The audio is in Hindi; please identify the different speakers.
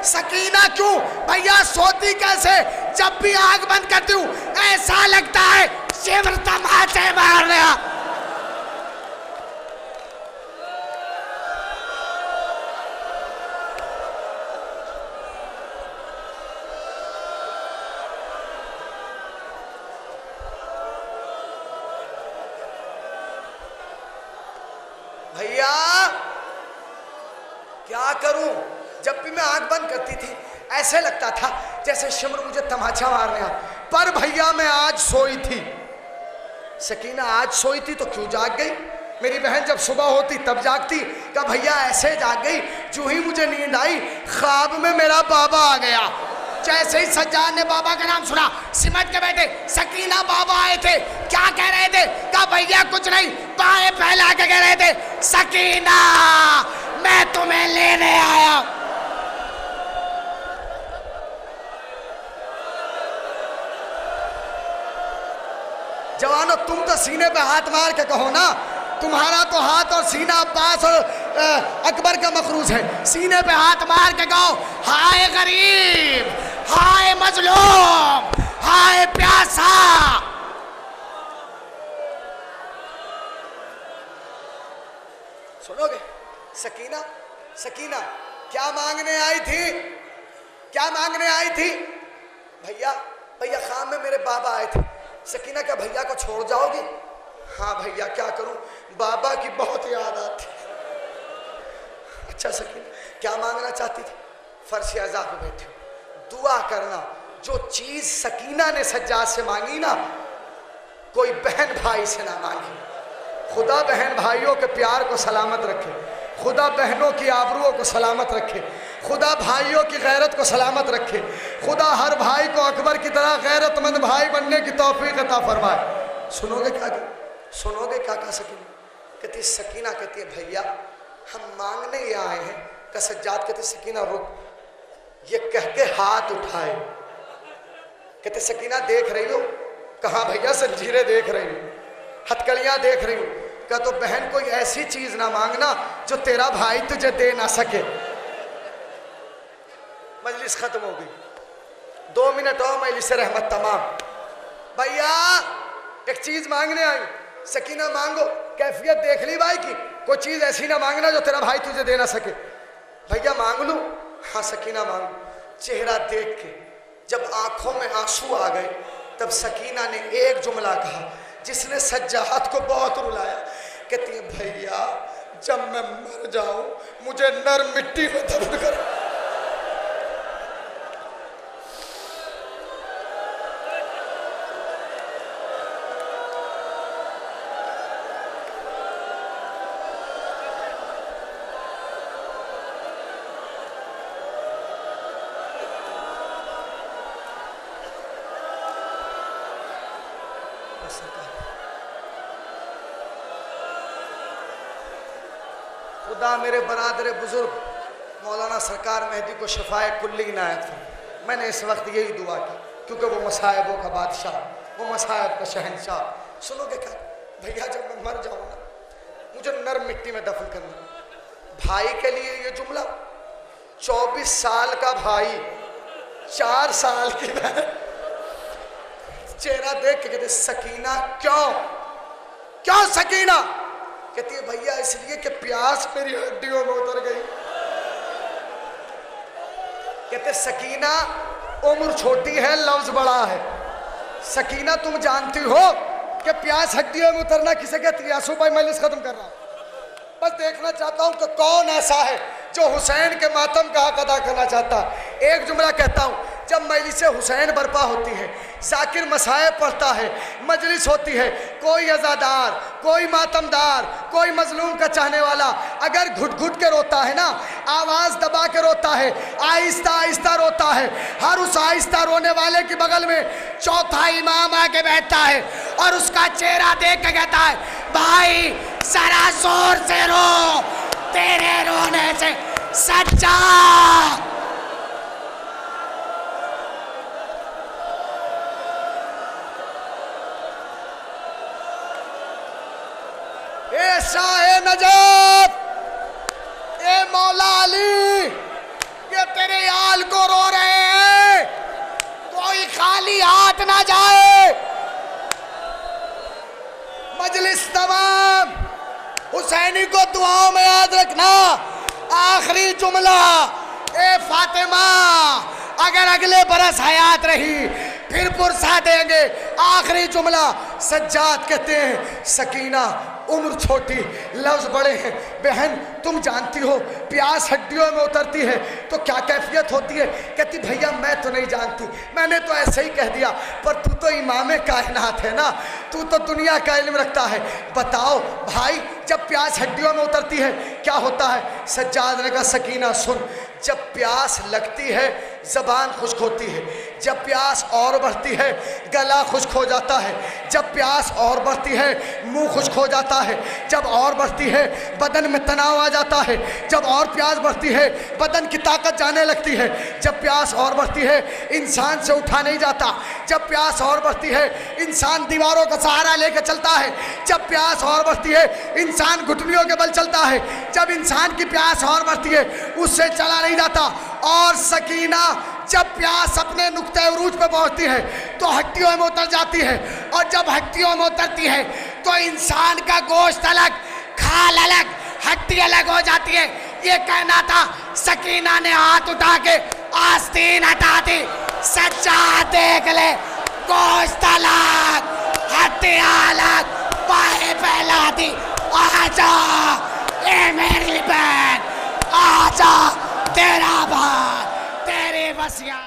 Speaker 1: सकीना क्यों भैया सोती कैसे? जब भी आग बंद करती हूँ ऐसा लगता है शिवर तमाचे मार रहा। भैया क्या करूं, जब भी मैं आंख बंद करती थी ऐसे लगता था जैसे शिमर मुझे तमाचा मार रहा। पर भैया मैं आज सोई थी। सकीना आज सोई थी तो क्यों जाग गई? मेरी बहन जब सुबह होती तब जागती। क्या भैया ऐसे जाग गई? जो ही मुझे नींद आई ख्वाब में मेरा बाबा आ गया। जैसे ही सज्जाद ने बाबा का नाम सुना सिमट के बैठे। सकीना बाबा आए थे, क्या कह रहे थे? कहा भैया कुछ नहीं, बाएं फैला के कह रहे थे सकीना मैं तुम्हें लेने आया। जवानों तुम तो सीने पे हाथ मार के कहो ना, तुम्हारा तो हाथ और सीना अब्बास और अकबर का मखरूज है। सीने पे हाथ मार के कहो हाय गरीब, हाय मजलूम, हाय प्यासा। सुनोगे? सकीना सकीना क्या मांगने आई थी? क्या मांगने आई थी? भैया भैया ख्वाब में मेरे बाबा आए थे। सकीना क्या भैया को छोड़ जाओगी? हाँ भैया क्या करूं, बाबा की बहुत याद आती। अच्छा सकीना क्या मांगना चाहती थी? फर्श अज़ा पे बैठे हो, दुआ करना। जो चीज सकीना ने सज्जाद से मांगी ना, कोई बहन भाई से ना मांगी। खुदा बहन भाइयों के प्यार को सलामत रखे, खुदा बहनों की आबरूओं को सलामत रखे, खुदा भाइयों की गैरत को सलामत रखे, खुदा हर भाई को अकबर की तरह गैरतमंद भाई बनने की तौफीक अता फरमाए। सुनोगे क्या? सुनोगे क्या कहा सकीना? कहती सकीना कहती है भैया हम मांगने ही आए हैं। का सज्जाद कहते सकीना रुक, ये कह के हाथ उठाए। कहते सकीना देख रही हो? कहाँ भैया? जंजीरें देख रही हूँ, हथकड़ियाँ देख रही हूँ। क्या तो बहन कोई ऐसी चीज ना मांगना जो तेरा भाई तुझे दे ना सके। मजलिस खत्म हो गई। 2 मिनट और मजलिस रहमत तमाम। भैया एक चीज मांगने आई। सकीना मांगो। कैफियत देख ली भाई की, कोई चीज ऐसी ना मांगना जो तेरा भाई तुझे दे ना सके। भैया मांग लूं? हाँ सकीना मांगो। चेहरा देख के जब आंखों में आंसू आ गए तब सकीना ने एक जुमला कहा जिसने सज्जाद को बहुत रुलाया। कहती है भैया जब मैं मर जाऊं मुझे नर मिट्टी में दफन कर। खुदा मेरे बरादर बुजुर्ग मौलाना सरकार मेहदी को शफाए कुल्ली इनायत फरमाए। मैंने इस वक्त यही दुआ की क्योंकि वो मसायबों का बादशाह, वो मसायब का शहंशाह। सुनोगे क्या? भैया जब मैं मर जाऊँ ना मुझे नरम मिट्टी में दफन करना। भाई के लिए ये जुमला, 24 साल का भाई, 4 साल की बहन। चेहरा देख के कहते सकीना क्यों? क्यों सकीना? कहती है भैया इसलिए कि प्यास मेरी हड्डियों में उतर गई। कहते सकीना उम्र छोटी है लफ्ज बड़ा है। सकीना तुम जानती हो कि प्यास हड्डियों में उतरना किसे कहती है? आंसू भाई मजलिस खत्म कर रहा हूं, बस देखना चाहता हूं कि कौन ऐसा है जो हुसैन के मातम का हक अदा करना चाहता। एक जुमला कहता हूं, जब मजलिस हुसैन बर्पा होती है, जाकिर मसायब पढ़ता है, मजलिस होती है, कोई अज़ादार, कोई मातमदार, कोई मजलूम का चाहने वाला अगर घुट घुट के रोता है ना, आवाज़ दबा के रोता है, आहिस्ता आहिस्ता रोता है, हर उस आहिस्ता रोने वाले के बगल में चौथा इमाम आके बैठता है और उसका चेहरा देख के कहता है भाई जरा जोर से रो, तेरे रोने से सच्चा शाहे नजफ, ये मौला अली, ये तेरे आल ना जाए। मजलिस तमाम हुसैनी को दुआओं में याद रखना। आखिरी जुमला, ए फातिमा अगर अगले बरस हयात रही फिर पुरसा देंगे। आखिरी जुमला, सज्जाद कहते हैं सकीना उम्र छोटी लफ्ज बड़े हैं। बहन तुम जानती हो प्यास हड्डियों में उतरती है तो क्या कैफियत होती है। कहती भैया मैं तो नहीं जानती, मैंने तो ऐसे ही कह दिया, पर तू तो इमाम कायनात है ना, तू तो दुनिया का इल्म रखता है। बताओ भाई जब प्यास हड्डियों में उतरती है क्या होता है। सज्जाद ने कहा सकीना सुन, जब प्यास लगती है ज़बान खुश्क होती है, जब प्यास और बढ़ती है गला खुश्क हो जाता है, जब प्यास और बढ़ती है मुंह खुश्क हो जाता है, जब और बढ़ती है बदन में तनाव आ जाता है, जब और प्यास बढ़ती है बदन की ताकत जाने लगती है, जब प्यास और बढ़ती है इंसान से उठा नहीं जाता, जब प्यास और बढ़ती है इंसान दीवारों का सहारा लेकर चलता है, जब प्यास और बढ़ती है इंसान घुटनियों के बल चलता है, जब इंसान की प्यास और बढ़ती है उससे चला नहीं जाता। और सकीना जब प्यास अपने नुक्ते उरूज पे पहुंचती है तो हड्डियों में उतर जाती है, और जब हड्डियों में उतरती है तो इंसान का गोश्त अलग, खाल अलग, हड्डी अलग हो जाती है। ये कहना था, सकीना ने हाथ उठा के आस्तीन हटा दी। सच्चा देख ले, गोश्त अलग, हड्डियां अलग, बाहें फैला दी। आजा ए मेरी बहन, आजा तेरा भाई, तेरी वसिया।